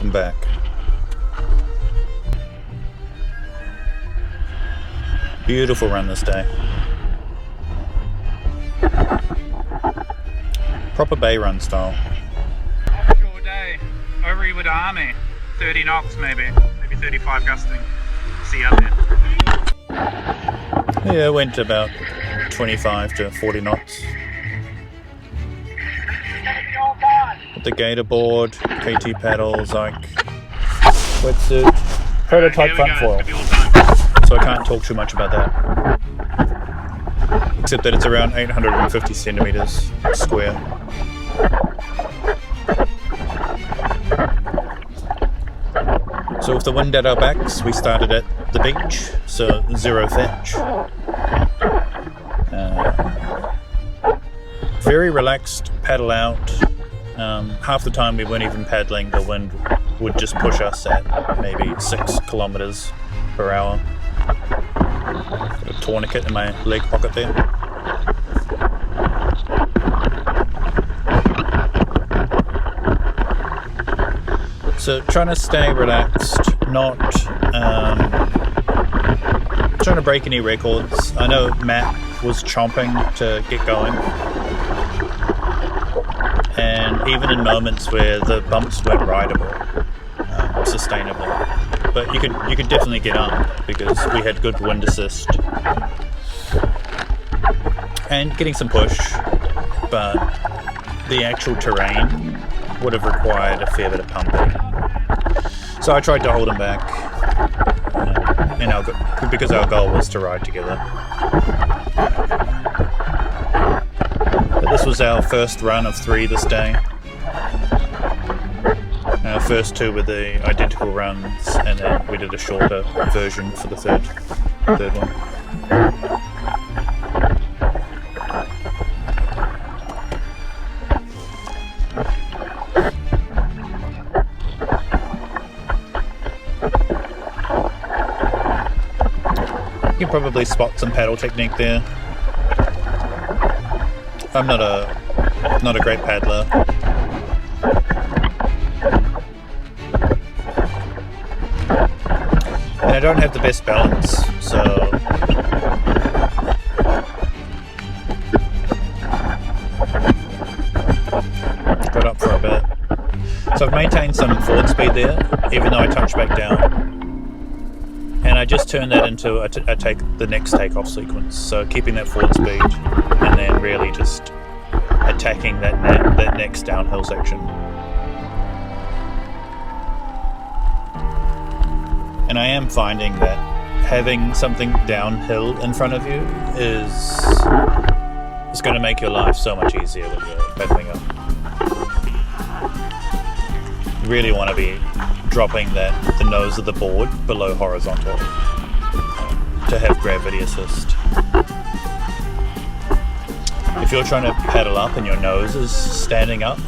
welcome back. Beautiful run this day. Proper bay run style. Offshore day, over with the army, 30 knots maybe 35 gusting. See out there. Yeah, it went about 25 to 40 knots. With the gator board, KT paddles, like wetsuit, prototype front foil. So I can't talk too much about that. Except that it's around 850 centimeters square. So with the wind at our backs, we started at the beach, so zero fetch. Very relaxed paddle out. Half the time we weren't even paddling, the wind would just push us at maybe 6 kilometers per hour. Got a tourniquet in my leg pocket there. So trying to stay relaxed, not trying to break any records. I know Matt was chomping to get going, and even in moments where the bumps weren't rideable sustainably, but you could definitely get on because we had good wind assist and getting some push, but the actual terrain would have required a fair bit of pumping. So I tried to hold him back, because our goal was to ride together. But this was our first run of 3 this day. Our first 2 were the identical runs, and then we did a shorter version for the third one. You can probably spot some paddle technique there. I'm not a great paddler. And I don't have the best balance, so got up for a bit. So I've maintained some forward speed there, even though I touched back down. And I just turned that into the next takeoff sequence. So keeping that forward speed, and then really just attacking that next downhill section. And I am finding that having something downhill in front of you is going to make your life so much easier when you're pedaling up. You really want to be dropping the nose of the board below horizontal to have gravity assist. If you're trying to paddle up and your nose is standing up,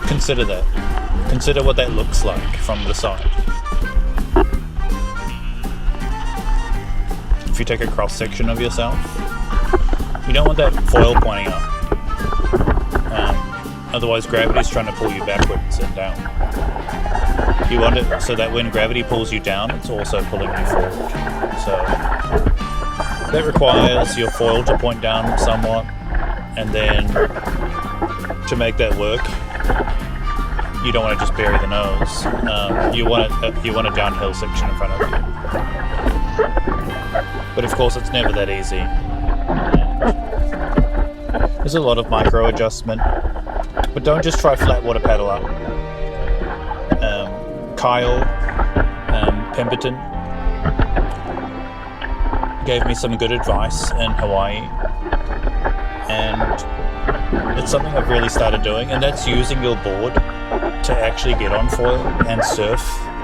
consider that. Consider what that looks like from the side. If you take a cross section of yourself, you don't want that foil pointing up. Otherwise gravity's trying to pull you backwards and down. You want it so that when gravity pulls you down, it's also pulling you forward. So that requires your foil to point down somewhat, and then to make that work, you don't want to just bury the nose. You want a downhill section in front of you. But of course, it's never that easy. There's a lot of micro adjustment, but don't just try flat water paddle up. Kyle Pemberton gave me some good advice in Hawaii, and it's something I've really started doing, and that's using your board to actually get on foil and surf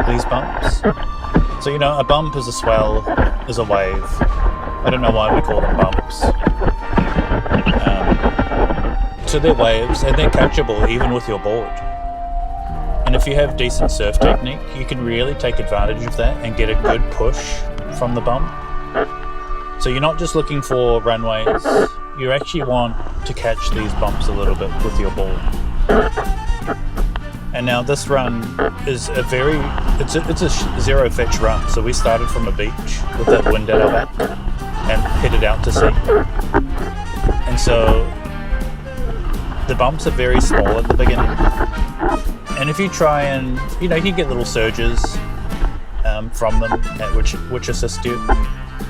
these bumps. So a bump is a swell, is a wave. I don't know why we call them bumps. So they're waves, and they're catchable even with your board. And if you have decent surf technique, you can really take advantage of that and get a good push from the bump. So you're not just looking for runways, you actually want to catch these bumps a little bit with your board. And now this run is it's a zero fetch run. So we started from a beach with that wind at our back and headed out to sea. And so the bumps are very small at the beginning. And if you try and, you can get little surges from them which assist you.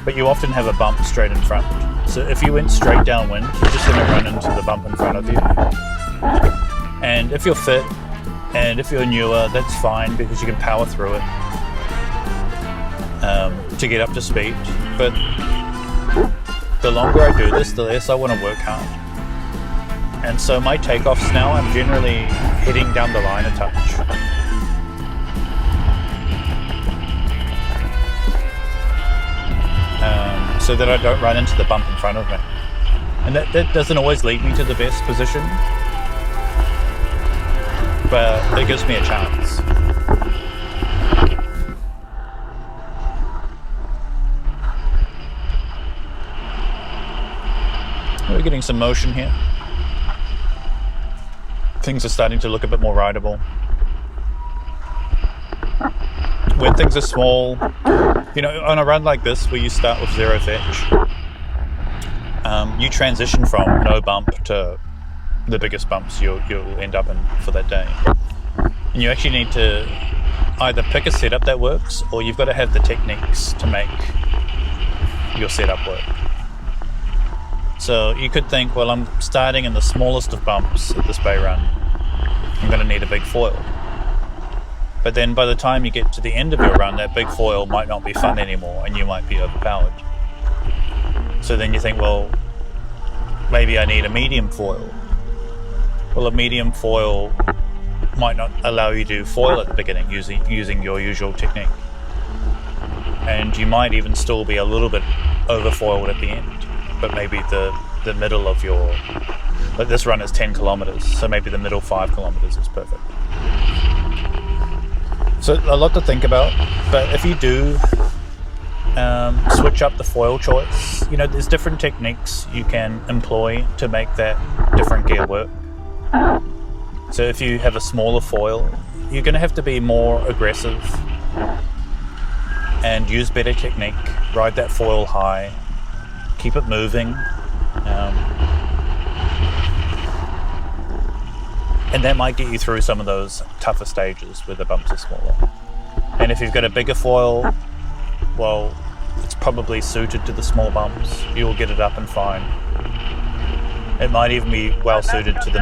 But you often have a bump straight in front. So if you went straight downwind, you're just going to run into the bump in front of you. And if you're fit, and if you're newer, that's fine because you can power through it to get up to speed. But the longer I do this, the less I want to work hard. And so my takeoffs now, I'm generally heading down the line a touch. So that I don't run into the bump in front of me. And that doesn't always lead me to the best position, but it gives me a chance. We're getting some motion here. Things are starting to look a bit more rideable. When things are small, on a run like this where you start with zero fetch, you transition from no bump to the biggest bumps you'll end up in for that day. And you actually need to either pick a setup that works, or you've got to have the techniques to make your setup work. So you could think, well, I'm starting in the smallest of bumps at this bay run. I'm going to need a big foil. But then by the time you get to the end of your run, that big foil might not be fun anymore and you might be overpowered. So then you think, well, maybe I need a medium foil. Well, a medium foil might not allow you to foil at the beginning using your usual technique. And you might even still be a little bit overfoiled at the end. But maybe the middle of your... But this run is 10 kilometers, so maybe the middle 5 kilometers is perfect. So a lot to think about, but if you do switch up the foil choice, there's different techniques you can employ to make that different gear work. So if you have a smaller foil, you're going to have to be more aggressive and use better technique, ride that foil high, keep it moving, and that might get you through some of those tougher stages where the bumps are smaller. And if you've got a bigger foil, well, it's probably suited to the small bumps. You'll get it up and fine. It might even be well suited to the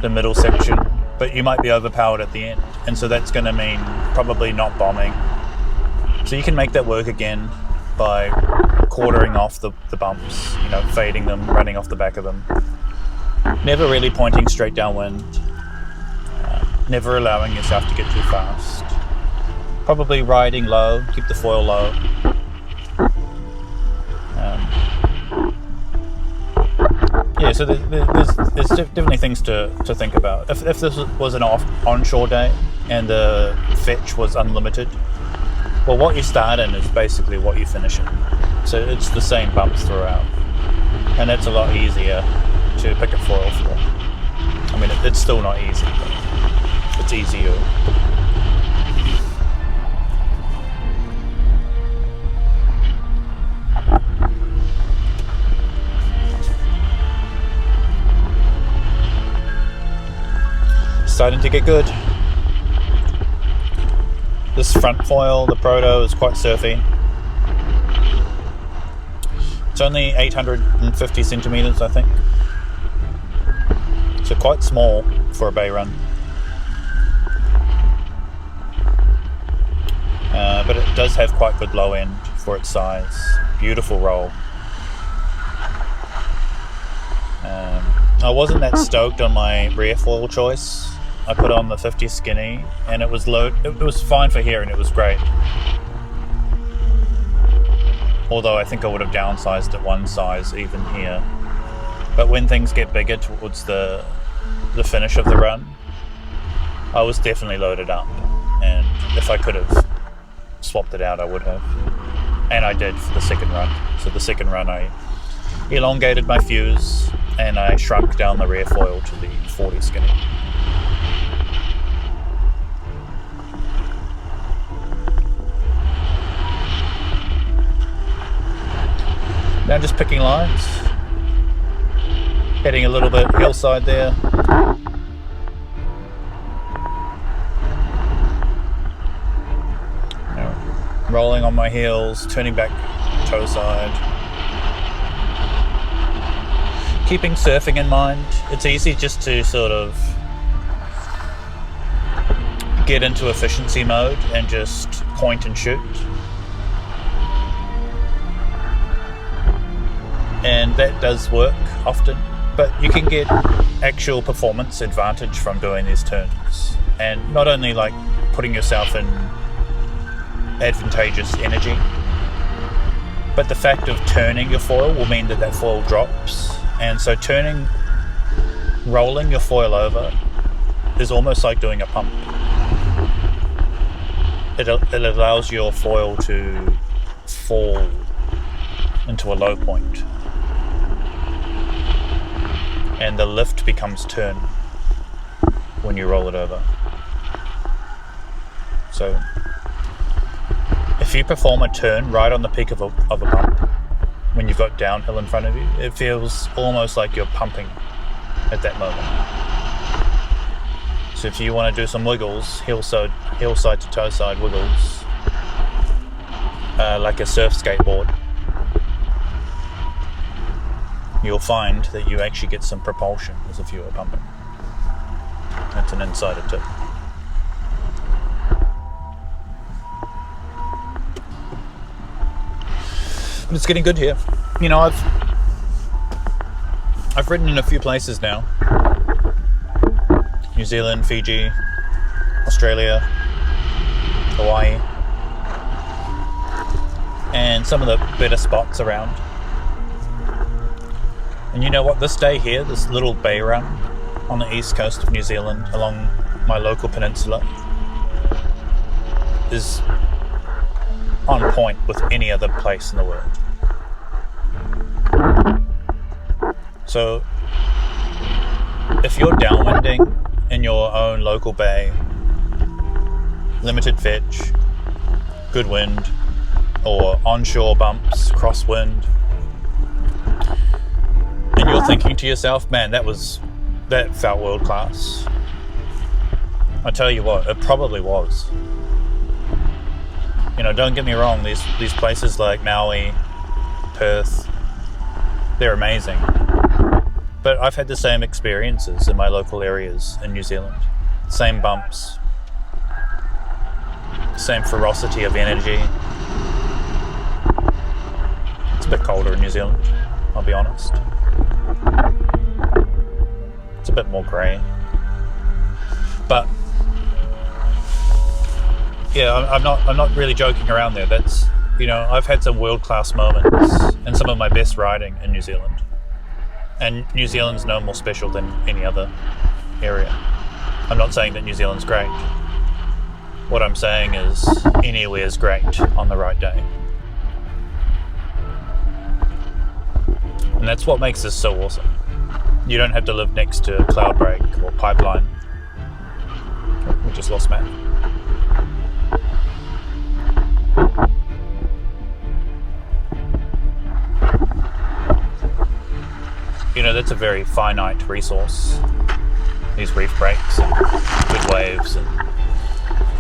middle section, but you might be overpowered at the end. And so that's going to mean probably not bombing. So you can make that work again by quartering off the bumps, fading them, running off the back of them. Never really pointing straight downwind. Never allowing yourself to get too fast. Probably riding low, keep the foil low. So there's definitely things to think about. If this was an onshore day and the fetch was unlimited, well, what you start in is basically what you finish in. So it's the same bumps throughout. And it's a lot easier to pick a foil for. I mean, it's still not easy, but it's easier. Starting to get good. This front foil, the Proto, is quite surfy. It's only 850 centimeters, I think. So quite small for a bay run. But it does have quite good low end for its size. Beautiful roll. I wasn't that stoked on my rear foil choice. I put on the 50 skinny and it was low. It was fine for here and it was great. Although I think I would have downsized it one size even here. But when things get bigger towards the finish of the run, I was definitely loaded up. And if I could have swapped it out, I would have. And I did for the second run. So the second run I elongated my fuse and I shrunk down the rear foil to the 40 skinny. Now just picking lines, heading a little bit hillside there. Now, rolling on my heels, turning back toe side. Keeping surfing in mind. It's easy just to sort of get into efficiency mode and just point and shoot. And that does work often, but you can get actual performance advantage from doing these turns, and not only like putting yourself in advantageous energy, but the fact of turning your foil will mean that foil drops, and so rolling your foil over is almost like doing a pump. It allows your foil to fall into a low point, and the lift becomes turn when you roll it over. So if you perform a turn right on the peak of a bump when you've got downhill in front of you, it feels almost like you're pumping at that moment. So if you want to do some wiggles, hillside to toe side wiggles, like a surf skateboard, you'll find that you actually get some propulsion as if you were pumping. That's an insider tip. But it's getting good here. You know, I've ridden in a few places now. New Zealand, Fiji, Australia, Hawaii, and some of the better spots around. And you know what, this day here, this little bay run on the east coast of New Zealand along my local peninsula is on point with any other place in the world. So if you're downwinding in your own local bay, limited fetch, good wind, or onshore bumps, crosswind, and you're thinking to yourself, man, that felt world class. I tell you what, it probably was. You know, don't get me wrong, these places like Maui, Perth, they're amazing. But I've had the same experiences in my local areas in New Zealand. Same bumps, same ferocity of energy. It's a bit colder in New Zealand, I'll be honest. It's a bit more grey. But yeah, I'm not really joking around there. That's, you know, I've had some world-class moments and some of my best riding in New Zealand. And New Zealand's no more special than any other area. I'm not saying that New Zealand's great. What I'm saying is anywhere's great on the right day. And that's what makes this so awesome. You don't have to live next to Cloudbreak or Pipeline. Oh, we just lost Matt. You know, that's a very finite resource. These reef breaks and good waves, and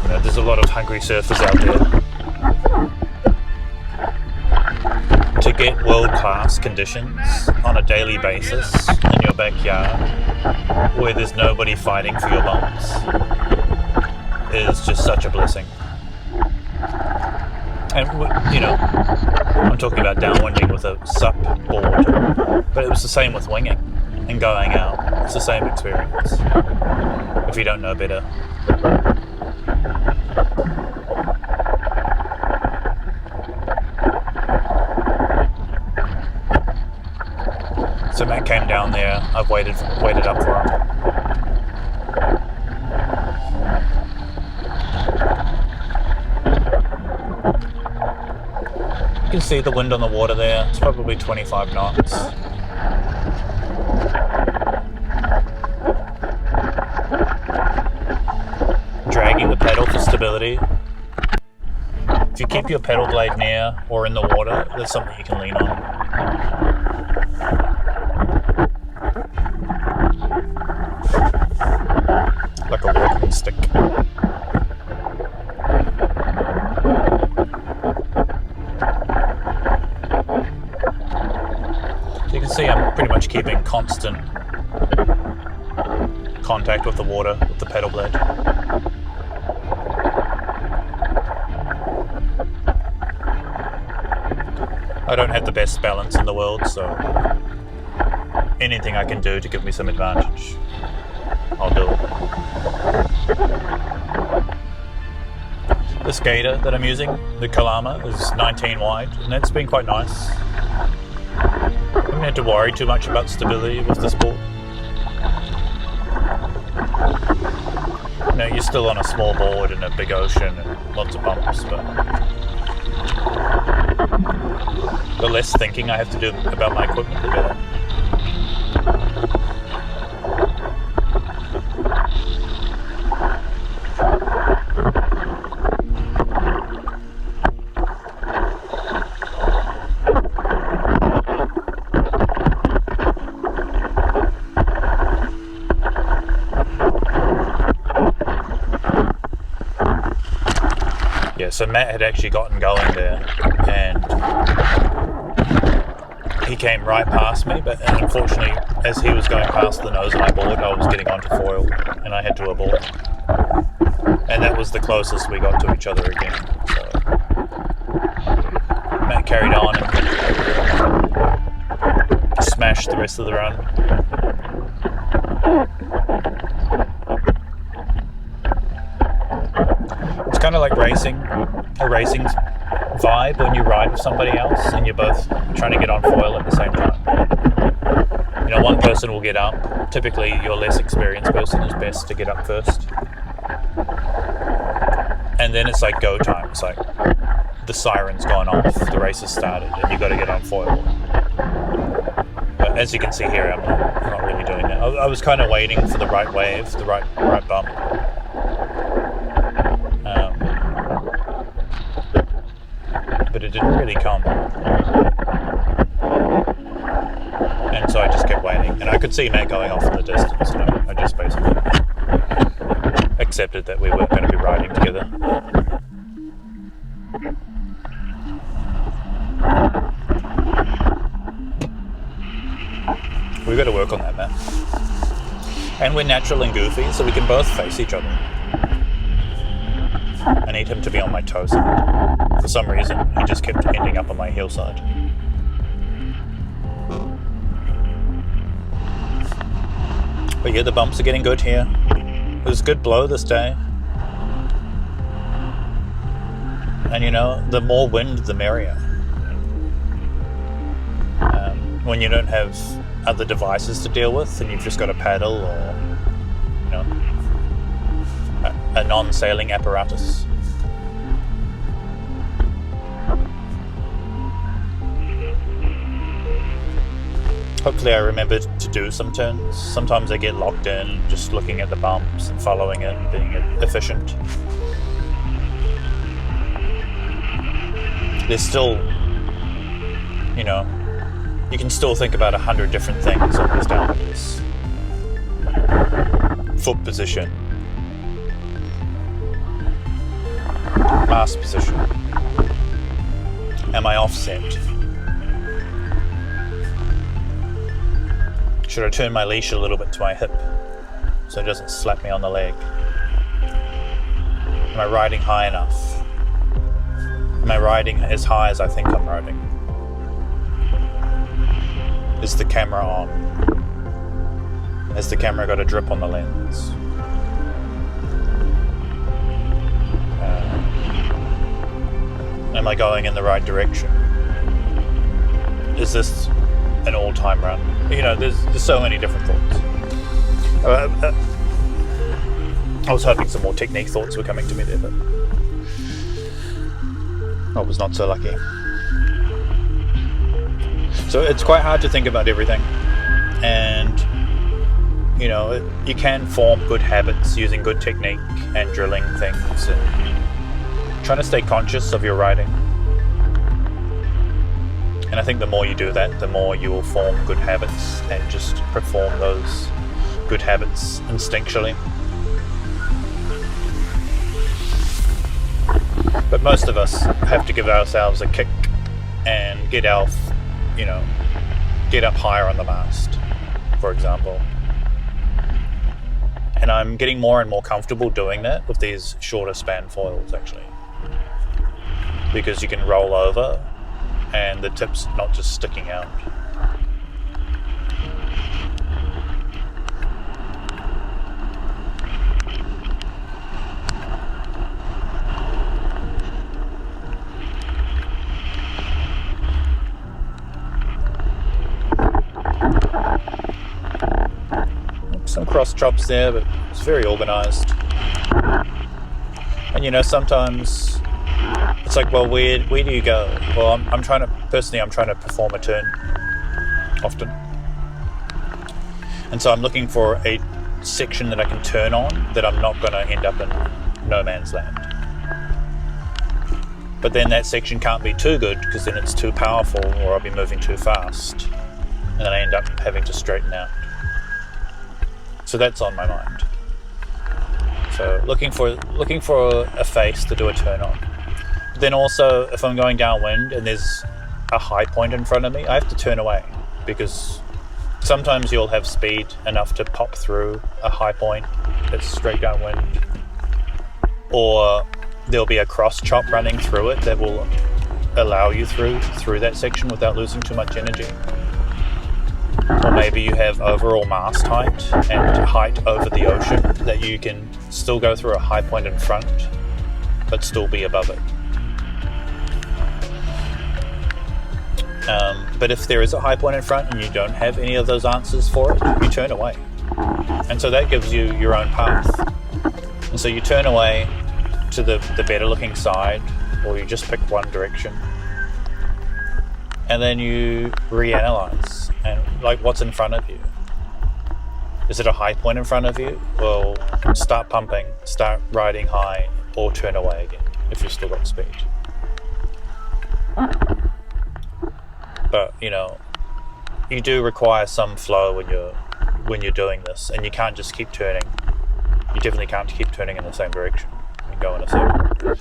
you know, there's a lot of hungry surfers out there. To get world-class conditions on a daily basis in your backyard, where there's nobody fighting for your bumps, is just such a blessing. And, you know, I'm talking about downwinding with a SUP board, but it was the same with winging and going out. It's the same experience, if you don't know better. So Matt came down there, I've waited up for him. You can see the wind on the water there. It's probably 25 knots. stability. If you keep your pedal blade near or in the water, there's something you can lean on. Like a walking stick. You can see I'm pretty much keeping constant contact with the water with the pedal blade. I don't have the best balance in the world, so anything I can do to give me some advantage, I'll do it. The skater that I'm using, the Kalama, is 19 wide, and it's been quite nice. I haven't had to worry too much about stability with this board. You know, you're still on a small board in a big ocean and lots of bumps, but the less thinking I have to do about my equipment, the better. Yeah, so Matt had actually gotten going there, and he came right past me, but unfortunately, as he was going past the nose of my board, I was getting onto foil, and I had to abort. And that was the closest we got to each other again. So Matt carried on and smashed the rest of the run. It's kind of like a racing vibe when you ride with somebody else and you're both trying to get on foil at the same time. You know, one person will get up. Typically, your less experienced person is best to get up first. And then it's like go time. It's like the siren's gone off, the race has started, and you've got to get on foil. But as you can see here, I'm not really doing that. I was kind of waiting for the right wave, the right bump. But it didn't really come. And so I just kept waiting. And I could see Matt going off in the distance. And I just basically accepted that we weren't going to be riding together. We've got to work on that, Matt. And we're natural and goofy, so we can both face each other. I need him to be on my toe side. For some reason, he just kept ending up on my heel side. But yeah, the bumps are getting good here. It was a good blow this day. And you know, the more wind, the merrier. When you don't have other devices to deal with and you've just got a paddle or, you know, a non-sailing apparatus. Hopefully I remember to do some turns. Sometimes I get locked in just looking at the bumps and following it and being efficient. There's still, you know, you can still think about 100 different things on these downwinds. Foot position. Mast position. Am I offset? Should I turn my leash a little bit to my hip so it doesn't slap me on the leg? Am I riding high enough? Am I riding as high as I think I'm riding? Is the camera on? Has the camera got a drip on the lens? Am I going in the right direction? Is this an all-time run? You know, there's so many different thoughts. I was hoping some more technique thoughts were coming to me there, but I was not so lucky. So it's quite hard to think about everything, and you know, you can form good habits using good technique and drilling things and trying to stay conscious of your riding. And I think the more you do that, the more you will form good habits and just perform those good habits instinctually. But most of us have to give ourselves a kick and get up higher on the mast, for example. And I'm getting more and more comfortable doing that with these shorter span foils, actually. Because you can roll over and the tip's not just sticking out. Some cross chops there, but it's very organized. And sometimes it's like, well, where do you go? Well, I'm trying to perform a turn often. And so I'm looking for a section that I can turn on that I'm not going to end up in no man's land. But then that section can't be too good because then it's too powerful or I'll be moving too fast. And then I end up having to straighten out. So that's on my mind. So looking for a face to do a turn on. But then also, if I'm going downwind and there's a high point in front of me, I have to turn away because sometimes you'll have speed enough to pop through a high point that's straight downwind, or there'll be a cross chop running through it that will allow you through that section without losing too much energy. Or maybe you have overall mast height and height over the ocean that you can still go through a high point in front but still be above it. But if there is a high point in front and you don't have any of those answers for it, you turn away. And so that gives you your own path. And so you turn away to the better looking side, or you just pick one direction. And then you reanalyze and like what's in front of you. Is it a high point in front of you? Well, start pumping, start riding high, or turn away again if you've still got speed. But you do require some flow when you're doing this, and you can't just keep turning. You definitely can't keep turning in the same direction and go in a circle.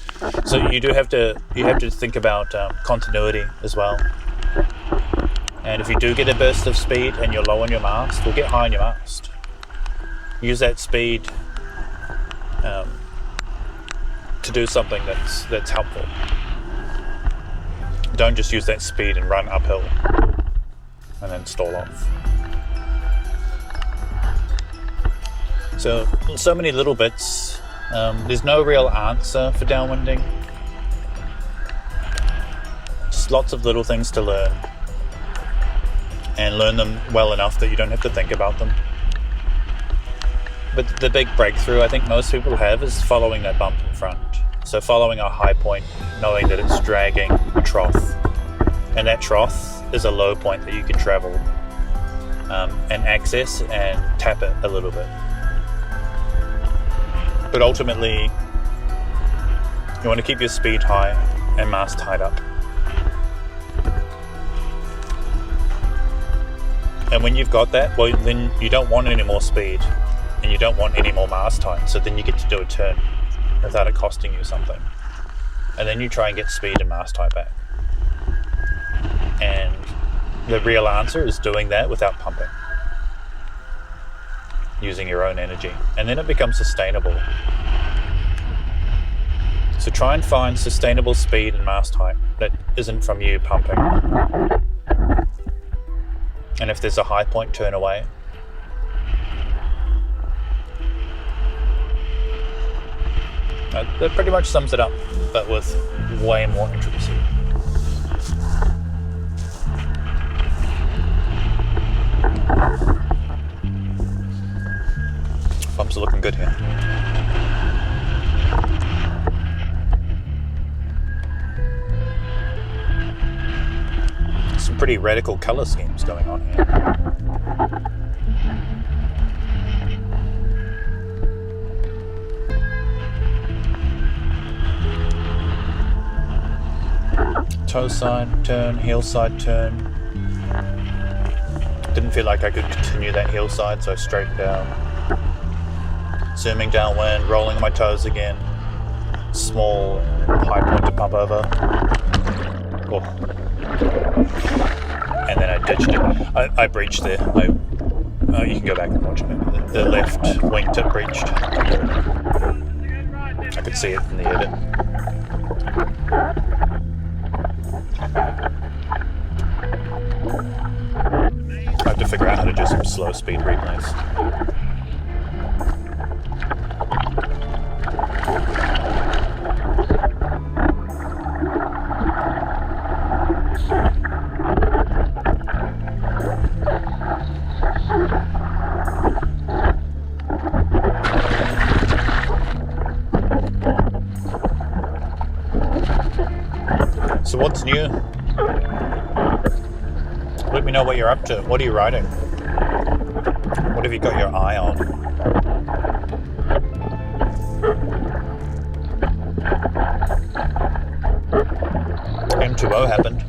So you have to think about continuity as well. And if you do get a burst of speed and you're low on your mast, well, get high on your mast. Use that speed to do something that's helpful. Don't just use that speed and run uphill and then stall off. So many little bits. There's no real answer for downwinding. Just lots of little things to learn. And learn them well enough that you don't have to think about them. But the big breakthrough I think most people have is following that bump in front. So following a high point, knowing that it's dragging a trough. And that trough is a low point that you can travel and access and tap it a little bit. But ultimately, you want to keep your speed high and mast tied up. And when you've got that, well, then you don't want any more speed and you don't want any more mast height. So then you get to do a turn without it costing you something. And then you try and get speed and mast height back. And the real answer is doing that without pumping. Using your own energy. And then it becomes sustainable. So try and find sustainable speed and mast height that isn't from you pumping. And if there's a high point, turn away. That pretty much sums it up, but with way more intricacy. Bumps are looking good here. Some pretty radical colour schemes going on here. toe side turn, heel side turn. Didn't feel like I could continue that heel side, so I straightened down. Zooming downwind, rolling my toes again. Small high point to pump over. Oh. And then I ditched it. I breached there. You can go back and watch it. The left wingtip breached. I could see it in the edit. I have to figure out how to do some slow speed replays. So what's new? Let me know what you're up to. What are you writing? What have you got your eye on? M2O happened.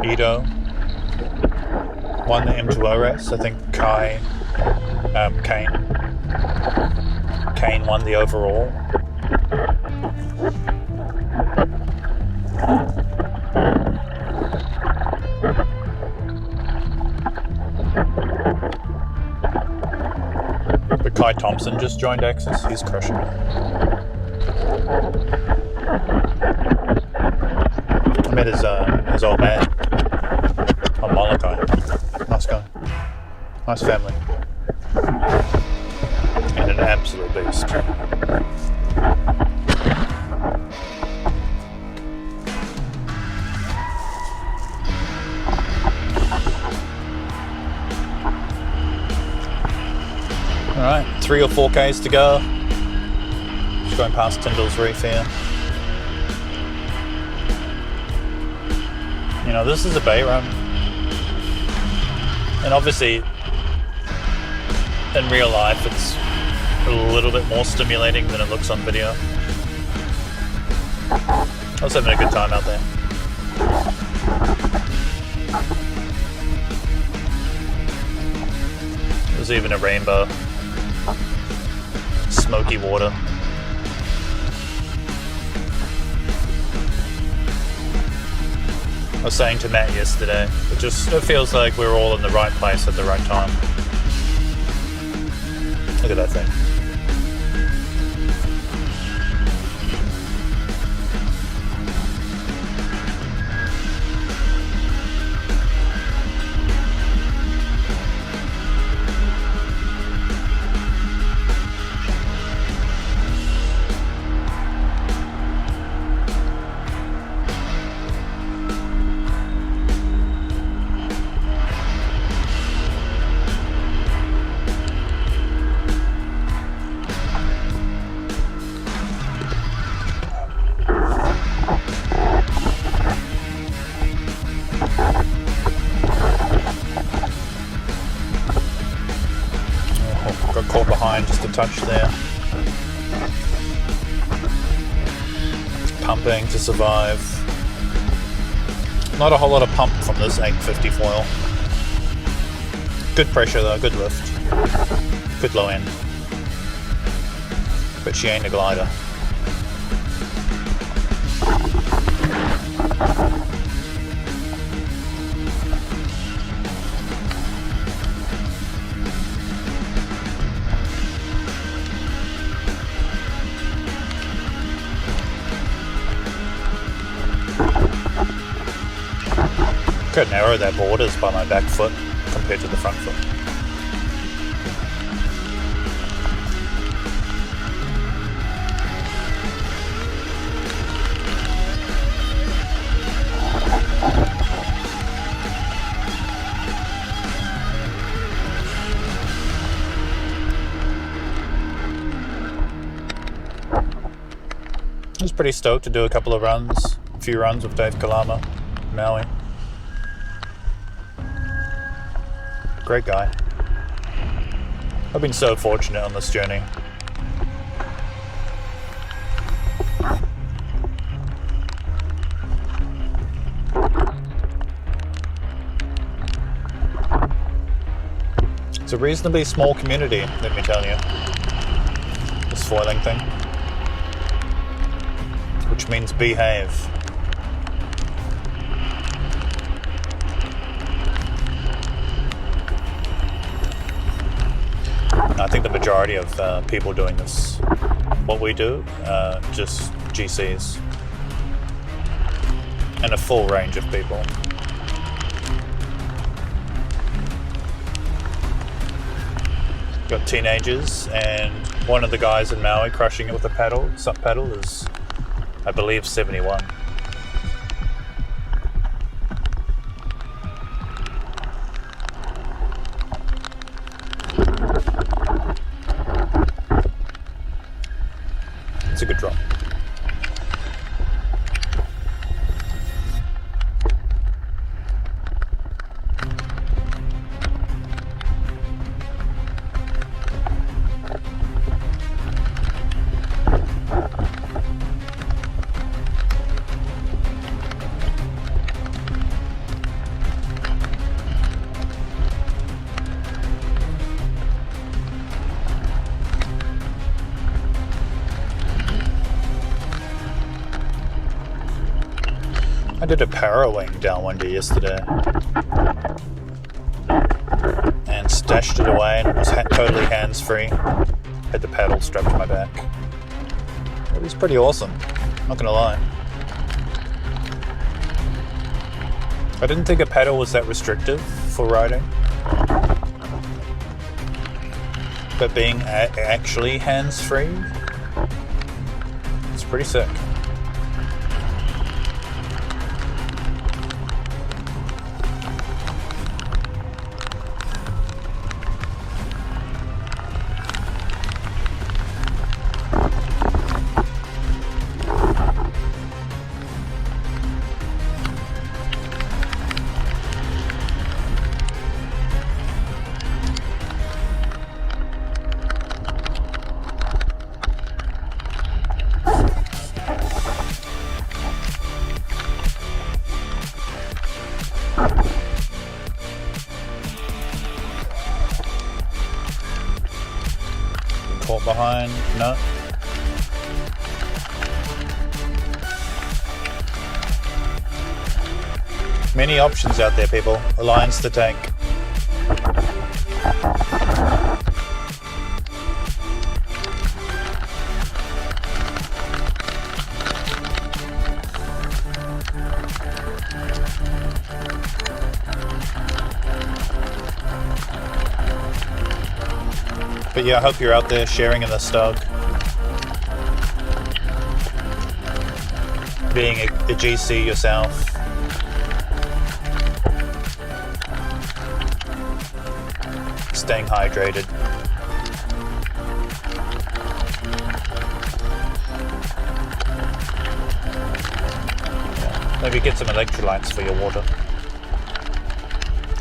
Ito won the M2O race. I think Kane won the overall. But Kai Thompson just joined Axis. He's crushing it. I met his old man on Molokai. Nice guy. Nice family. And an absolute beast. Alright, 3 or 4 Ks to go. Just going past Tyndall's Reef here. You know, this is a bay run. And obviously, in real life, it's a little bit more stimulating than it looks on video. I was having a good time out there. There's even a rainbow. Smoky water. I was saying to Matt yesterday, it feels like we're all in the right place at the right time. Look at that thing. Got caught behind just a touch there. Pumping to survive. Not a whole lot of pump from this 850 foil. Good pressure though, good lift. Good low end. But she ain't a glider. Look how narrow that board is by my back foot compared to the front foot. I was pretty stoked to do a couple of runs, a few runs with Dave Kalama, Maui. Great guy. I've been so fortunate on this journey. It's a reasonably small community, let me tell you. This foiling thing. Which means behave. I think the majority of people doing this, what we do, just GCs. And a full range of people. Got teenagers, and one of the guys in Maui crushing it with a paddle, SUP paddle, is, I believe, 71. It's a good drop. I did a parowing downwinder yesterday and stashed it away, and it was totally hands-free. Had the paddle strapped to my back. It was pretty awesome, not gonna lie. I didn't think a paddle was that restrictive for riding, but being actually hands-free, it's pretty sick. Caught behind, no. Many options out there, people. A lines to take. But yeah, I hope you're out there sharing in the stug. Being a GC yourself. Staying hydrated. Yeah, maybe get some electrolytes for your water.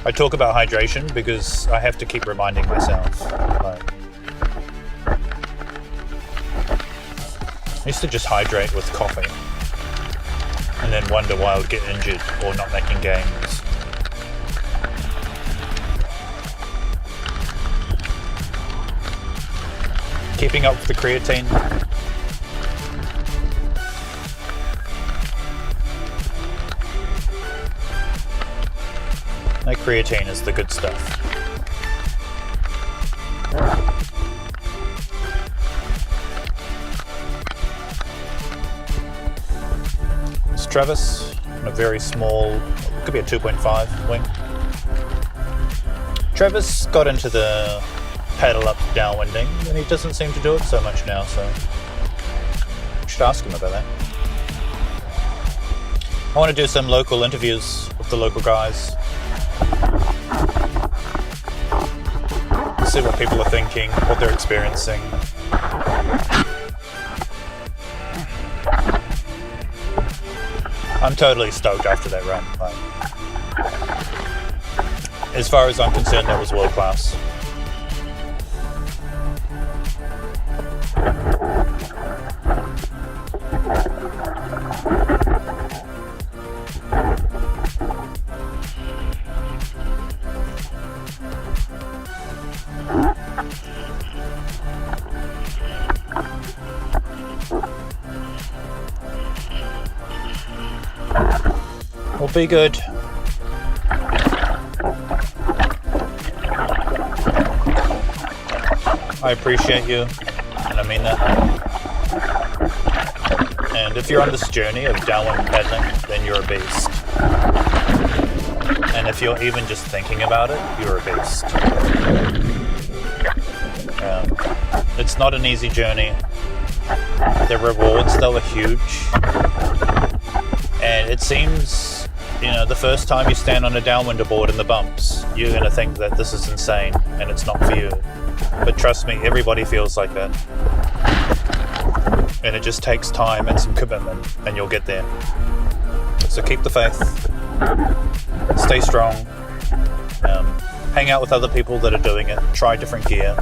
I talk about hydration because I have to keep reminding myself. Like, I used to just hydrate with coffee and then wonder why I would get injured or not making games. Keeping up with the creatine. That creatine is the good stuff. Travis, a very small, could be a 2.5 wing. Travis got into the paddle up downwinding, and he doesn't seem to do it so much now, so we should ask him about that. I want to do some local interviews with the local guys. See what people are thinking, what they're experiencing. I'm totally stoked after that run. Like, as far as I'm concerned, that was world class. Be good. I appreciate you, and I mean that. And if you're on this journey of downwind pedaling, then you're a beast. And if you're even just thinking about it, you're a beast. It's not an easy journey. The rewards, though, are huge. And it seems, the first time you stand on a downwinder board in the bumps, you're going to think that this is insane and it's not for you. But trust me, everybody feels like that. And it just takes time and some commitment, and you'll get there. So keep the faith. Stay strong. Hang out with other people that are doing it. Try different gear.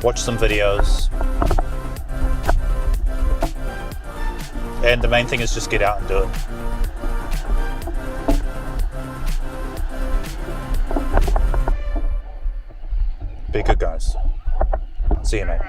Watch some videos. And the main thing is just get out and do it. Be good, guys. See you, mate.